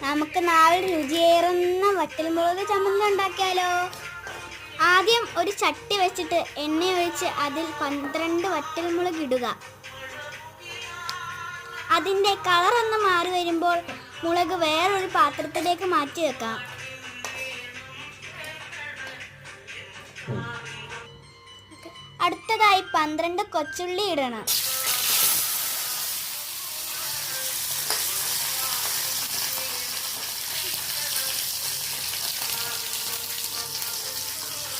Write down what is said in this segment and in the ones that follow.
നമുക്ക് നാളെ രുചിയേറുന്ന വറ്റൽമുളക് ചമ്മന്തി ഉണ്ടാക്കിയാലോ? ആദ്യം ഒരു ചട്ടി വെച്ചിട്ട് എണ്ണ ഒഴിച്ച് അതിൽ 12 വറ്റൽമുളക് ഇടുക. അതിൻ്റെ കളറൊന്ന് മാറി വരുമ്പോൾ മുളക് വേറൊരു പാത്രത്തിലേക്ക് മാറ്റി വെക്കാം. അടുത്തതായി 12 കൊച്ചുള്ളി ഇടണം.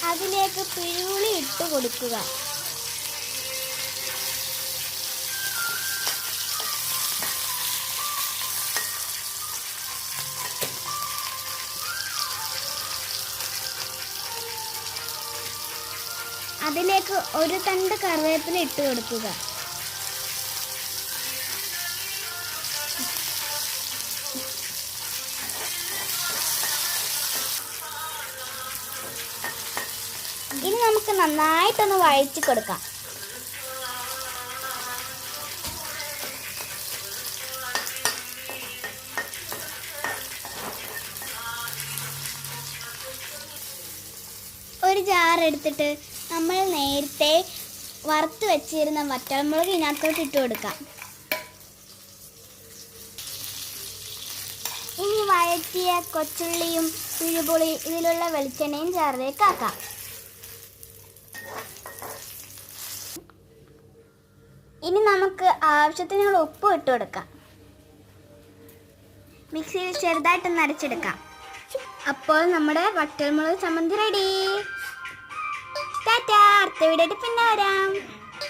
അതിലേക്ക് പിഴുപുളി ഇട്ട് കൊടുക്കുക. അതിലേക്ക് ഒരു തണ്ട് കറിവേപ്പില ഇട്ട് കൊടുക്കുക. ഇനി നമുക്ക് നന്നായിട്ടൊന്ന് വഴറ്റി കൊടുക്കാം. ഒരു ജാർ എടുത്തിട്ട് നമ്മൾ നേരത്തെ വറുത്ത് വെച്ചിരുന്ന വറ്റൽമുളക് ഇതിനകത്തോട്ട് ഇട്ട് കൊടുക്കാം. ഇനി വഴറ്റിയ കൊച്ചുള്ളിയും പിഴുപുളി ഇതിലുള്ള വെളിച്ചെണ്ണയും ജാറിലേക്ക് ആക്കാം. ഇനി നമുക്ക് ആവശ്യത്തിനുള്ള ഉപ്പ് ഇട്ട് കൊടുക്കാം. മിക്സിയിൽ ചെറുതായിട്ടൊന്ന് അരച്ചെടുക്കാം. അപ്പോൾ നമ്മുടെ വറ്റൽമുളക് ചമ്മന്തി റെഡി. ടാറ്റാ, അടുത്ത വീഡിയോയിൽ പിന്നെ വരാം.